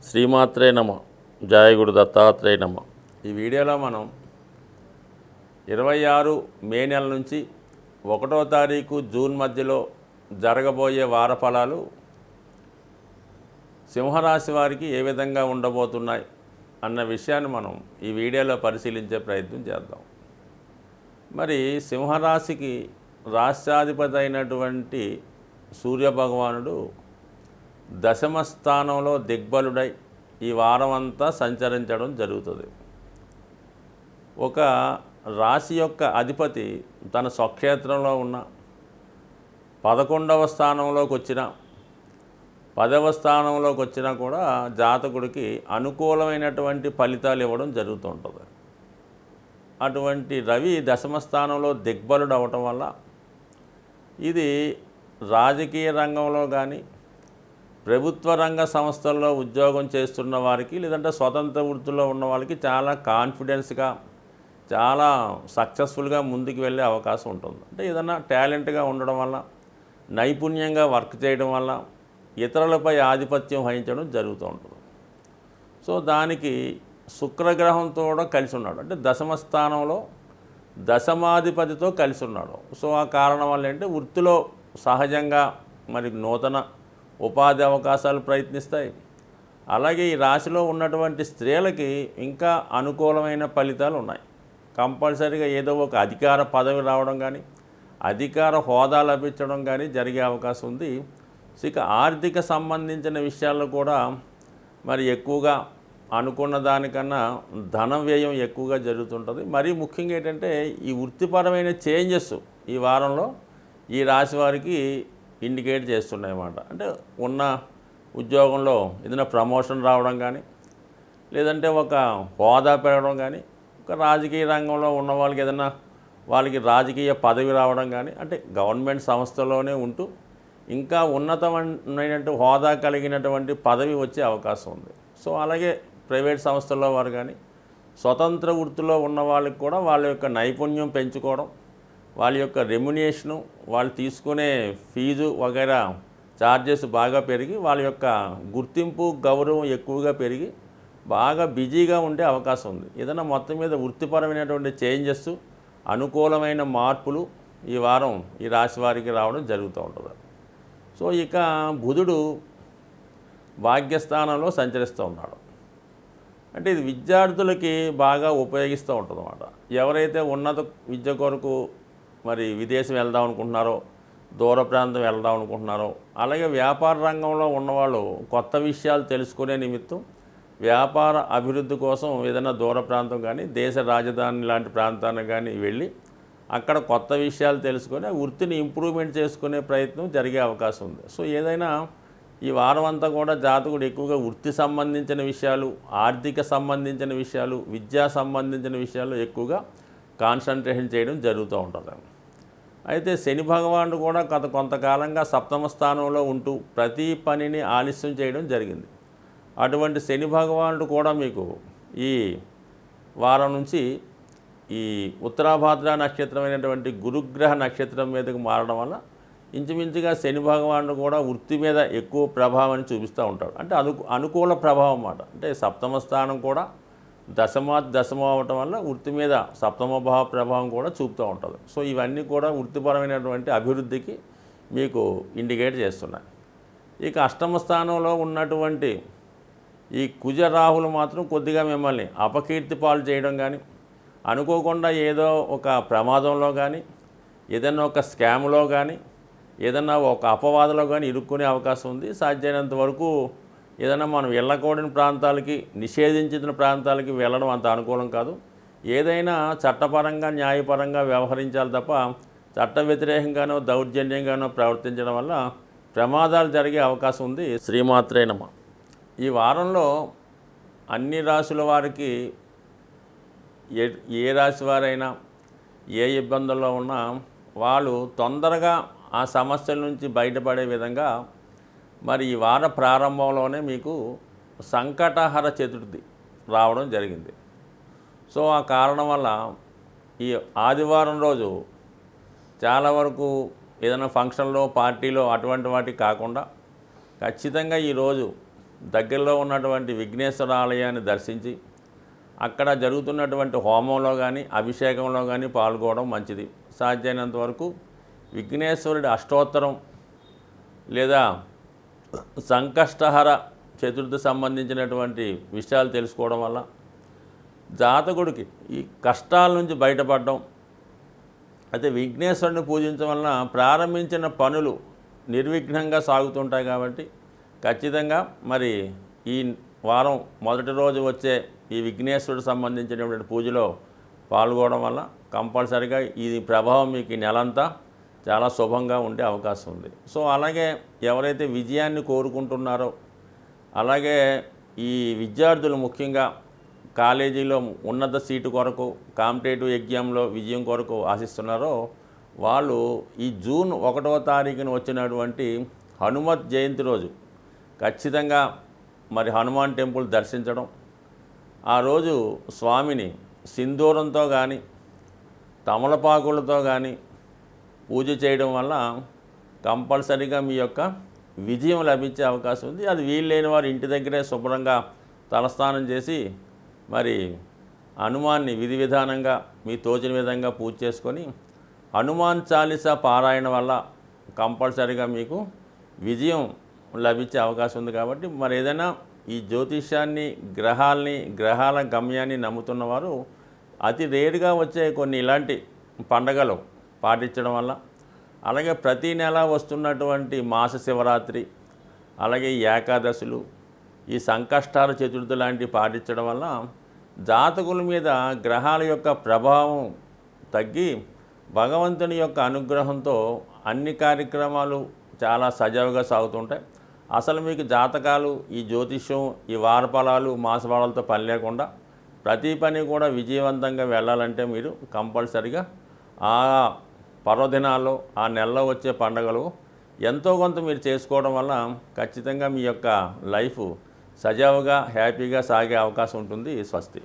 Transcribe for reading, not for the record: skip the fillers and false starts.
శ్రీమాత్రే నమ. జయ గురు దత్తాత్రేయ నమ. ఈ వీడియోలో మనం 26 మే నెల నుంచి 1వ తారీఖు జూన్ మధ్యలో జరగబోయే వార ఫలాలు సింహరాశి వారికి ఏ విధంగా ఉండబోతున్నాయి అన్న విషయాన్ని మనం ఈ వీడియోలో పరిశీలించే ప్రయత్నం చేద్దాం. మరి సింహరాశికి రాష్ట్రాధిపతి అయినటువంటి సూర్యభగవానుడు దశమ స్థానంలో దిగ్బలుడై ఈ వారం అంతా సంచరించడం జరుగుతుంది. ఒక రాశి యొక్క అధిపతి తన స్వక్షేత్రంలో ఉన్న 11వ స్థానంలోకి వచ్చిన 10వ స్థానంలోకి వచ్చినా కూడా జాతకుడికి అనుకూలమైనటువంటి ఫలితాలు ఇవ్వడం జరుగుతుంటుంది. అటువంటి రవి దశమ స్థానంలో దిగ్బలుడు అవటం వల్ల ఇది రాజకీయ రంగంలో కానీ ప్రభుత్వ రంగ సంస్థల్లో ఉద్యోగం చేస్తున్న వారికి లేదంటే స్వతంత్ర వృత్తిలో ఉన్న వాళ్ళకి చాలా కాన్ఫిడెన్స్గా చాలా సక్సెస్ఫుల్గా ముందుకు వెళ్ళే అవకాశం ఉంటుంది. అంటే ఏదైనా టాలెంట్గా ఉండడం వల్ల నైపుణ్యంగా వర్క్ చేయడం వల్ల ఇతరులపై ఆధిపత్యం వహించడం జరుగుతూ ఉంటుంది. సో దానికి శుక్రగ్రహంతో కూడా కలిసి ఉన్నాడు, అంటే దశమ స్థానంలో దశమాధిపతితో కలిసి ఉన్నాడు. సో ఆ కారణం వల్ల ఏంటంటే వృత్తిలో సహజంగా మరి నూతన ఉపాధి అవకాశాలు ప్రయత్నిస్తాయి. అలాగే ఈ రాశిలో ఉన్నటువంటి స్త్రీలకి ఇంకా అనుకూలమైన ఫలితాలు ఉన్నాయి. కంపల్సరీగా ఏదో ఒక అధికార పదవి రావడం కానీ అధికార హోదా లభించడం కానీ జరిగే అవకాశం ఉంది. ఇక ఆర్థిక సంబంధించిన విషయాల్లో కూడా మరి ఎక్కువగా అనుకున్న దానికన్నా ధన వ్యయం ఎక్కువగా జరుగుతుంటుంది. మరీ ముఖ్యంగా ఏంటంటే ఈ వృత్తిపరమైన చేంజెస్ ఈ వారంలో ఈ రాశి వారికి ఇండికేట్ చేస్తున్నాయి అన్నమాట. అంటే ఉన్న ఉద్యోగంలో ఏదైనా ప్రమోషన్ రావడం కానీ లేదంటే ఒక హోదా పెరగడం కానీ, ఒక రాజకీయ రంగంలో ఉన్న వాళ్ళకి ఏదైనా వాళ్ళకి రాజకీయ పదవి రావడం కానీ, అంటే గవర్నమెంట్ సంస్థలోనే ఉంటూ ఇంకా ఉన్నతమైన హోదా కలిగినటువంటి పదవి వచ్చే అవకాశం ఉంది. సో అలాగే ప్రైవేట్ సంస్థల్లో వారు కానీ స్వతంత్ర వృత్తిలో ఉన్న వాళ్ళకి కూడా వాళ్ళ యొక్క నైపుణ్యం పెంచుకోవడం, వాళ్ళ యొక్క రెమ్యునేషను, వాళ్ళు తీసుకునే ఫీజు వగైరా ఛార్జెస్ బాగా పెరిగి వాళ్ళ యొక్క గుర్తింపు గౌరవం ఎక్కువగా పెరిగి బాగా బిజీగా ఉండే అవకాశం ఉంది. ఏదైనా మొత్తం మీద వృత్తిపరమైనటువంటి చేంజెస్, అనుకూలమైన మార్పులు ఈ వారం ఈ రాశి వారికి రావడం జరుగుతూ ఉంటుంది. సో ఇక బుధుడు భాగ్యస్థానంలో సంచరిస్తూ ఉన్నాడు. అంటే ఇది విద్యార్థులకి బాగా ఉపయోగిస్తూ ఉంటుంది అన్నమాట. ఎవరైతే ఉన్నత విద్య కొరకు మరి విదేశం వెళ్దాం అనుకుంటున్నారో, దూర ప్రాంతం వెళ్దాం అనుకుంటున్నారో, అలాగే వ్యాపార రంగంలో ఉన్నవాళ్ళు కొత్త విషయాలు తెలుసుకునే నిమిత్తం వ్యాపార అభివృద్ధి కోసం ఏదైనా దూర ప్రాంతం కానీ దేశ రాజధాని లాంటి ప్రాంతానికి కానీ వెళ్ళి అక్కడ కొత్త విషయాలు తెలుసుకొని ఆ వృత్తిని ఇంప్రూవ్మెంట్ చేసుకునే ప్రయత్నం జరిగే అవకాశం ఉంది. సో ఏదైనా ఈ వారం అంతా కూడా జాతకుడు ఎక్కువగా వృత్తి సంబంధించిన విషయాలు, ఆర్థిక సంబంధించిన విషయాలు, విద్యా సంబంధించిన విషయాలు ఎక్కువగా కాన్సన్ట్రేషన్ చేయడం జరుగుతూ ఉంటుంది. అయితే శని భగవానుడు కూడా కొంతకాలంగా సప్తమ స్థానంలో ఉంటూ ప్రతి పనిని ఆలస్యం చేయడం జరిగింది. అటువంటి శని భగవానుడు కూడా మీకు ఈ వారం నుంచి ఈ ఉత్తరాభాద్ర నక్షత్రమైనటువంటి గురుగ్రహ నక్షత్రం మీదకు మారడం వల్ల ఇంచుమించుగా శని భగవానుడు కూడా వృత్తి మీద ఎక్కువ ప్రభావాన్ని చూపిస్తూ ఉంటాడు. అంటే అనుకూల ప్రభావం అన్నమాట. అంటే సప్తమ స్థానం కూడా దశమం అవటం వల్ల వృత్తి మీద సప్తమ భావ ప్రభావం కూడా చూపుతూ ఉంటుంది. సో ఇవన్నీ కూడా వృత్తిపరమైనటువంటి అభివృద్ధికి మీకు ఇండికేట్ చేస్తున్నాయి. ఇక అష్టమ స్థానంలో ఉన్నటువంటి ఈ కుజ రాహులు మాత్రం కొద్దిగా మిమ్మల్ని అపకీర్తి పాలు చేయడం కానీ, అనుకోకుండా ఏదో ఒక ప్రమాదంలో కానీ, ఏదైనా ఒక స్కామ్లో కానీ, ఏదైనా ఒక అపవాదలో కానీ ఇరుక్కునే అవకాశం ఉంది. సాధ్యమైనంత వరకు ఏదైనా మనం వెళ్ళకూడని ప్రాంతాలకి, నిషేధించిన ప్రాంతాలకి వెళ్ళడం అంత అనుకూలం కాదు. ఏదైనా చట్టపరంగా న్యాయపరంగా వ్యవహరించాలి తప్ప చట్ట వ్యతిరేకంగానో దౌర్జన్యంగానో ప్రవర్తించడం వల్ల ప్రమాదాలు జరిగే అవకాశం ఉంది. శ్రీమాత్రే నమ. ఈ వారంలో అన్ని రాశుల వారికి ఏ రాశి వారైనా ఏ ఇబ్బందుల్లో ఉన్నా వాళ్ళు తొందరగా ఆ సమస్యల నుంచి బయటపడే విధంగా మరి ఈ వార ప్రారంభంలోనే మీకు సంకటహర చతుర్థి రావడం జరిగింది. సో ఆ కారణం వల్ల ఈ ఆదివారం రోజు చాలా వరకు ఏదైనా ఫంక్షన్లో పార్టీలో అటువంటి వాటికి కాకుండా ఖచ్చితంగా ఈరోజు దగ్గరలో ఉన్నటువంటి విఘ్నేశ్వర ఆలయాన్ని దర్శించి అక్కడ జరుగుతున్నటువంటి హోమంలో కానీ అభిషేకంలో కానీ పాల్గొనడం మంచిది. సాధ్యమైనంత వరకు విఘ్నేశ్వరుడి అష్టోత్తరం లేదా సంకష్టహర చతుర్థి సంబంధించినటువంటి విషయాలు తెలుసుకోవడం వల్ల జాతకుడికి ఈ కష్టాల నుంచి బయటపడడం. అయితే విఘ్నేశ్వరుని పూజించడం వలన ప్రారంభించిన పనులు నిర్విఘ్నంగా సాగుతుంటాయి. కాబట్టి ఖచ్చితంగా మరి ఈ వారం మొదటి రోజు వచ్చే ఈ విఘ్నేశ్వరుడు సంబంధించినటువంటి పూజలో పాల్గొనడం వల్ల కంపల్సరిగా ఈ ప్రభావం మీకు ఈ నెలంతా చాలా శుభంగా ఉండే అవకాశం ఉంది. సో అలాగే ఎవరైతే విజయాన్ని కోరుకుంటున్నారో, అలాగే ఈ విద్యార్థులు ముఖ్యంగా కాలేజీలో ఉన్నత సీటు కొరకు కాంపిటేటివ్ ఎగ్జామ్లో విజయం కొరకు ఆశిస్తున్నారో వాళ్ళు ఈ జూన్ 1వ తారీఖున వచ్చినటువంటి హనుమత్ జయంతి రోజు ఖచ్చితంగా మరి హనుమాన్ టెంపుల్ దర్శించడం, ఆ రోజు స్వామిని సింధూరంతో కానీ తమలపాకులతో కానీ పూజ చేయడం వల్ల కంపల్సరీగా మీ యొక్క విజయం లభించే అవకాశం ఉంది. అది వీల్లేని వారు ఇంటి దగ్గరే శుభ్రంగా తలస్నానం చేసి మరి హనుమాన్ని విధి విధానంగా మీ తోచిన విధంగా పూజ చేసుకొని హనుమాన్ చాలీసా పారాయణ వల్ల కంపల్సరీగా మీకు విజయం లభించే అవకాశం ఉంది. కాబట్టి మరి ఏదైనా ఈ జ్యోతిష్యాన్ని గ్రహాల గమ్యాన్ని నమ్ముతున్నవారు అతి రేరుగా వచ్చే కొన్ని ఇలాంటి పండగలు పాటించడం వల్ల, అలాగే ప్రతీ నెల వస్తున్నటువంటి మాస శివరాత్రి, అలాగే ఈ ఏకాదశులు, ఈ సంకష్టాల చతుర్థి లాంటివి పాటించడం వల్ల జాతకుల మీద గ్రహాల యొక్క ప్రభావం తగ్గి భగవంతుని యొక్క అనుగ్రహంతో అన్ని కార్యక్రమాలు చాలా సజావుగా సాగుతుంటాయి. అసలు మీకు జాతకాలు, ఈ జ్యోతిష్యం, ఈ వారఫలాలు మాసఫలాలతో పని లేకుండా ప్రతి పని కూడా విజయవంతంగా వెళ్ళాలంటే మీరు కంపల్సరిగా ఆ పర్వదినాల్లో ఆ నెలలో వచ్చే పండుగలు ఎంతో కొంత మీరు చేసుకోవడం వల్ల ఖచ్చితంగా మీ యొక్క లైఫ్ సజావుగా హ్యాపీగా సాగే అవకాశం ఉంటుంది. స్వస్తి.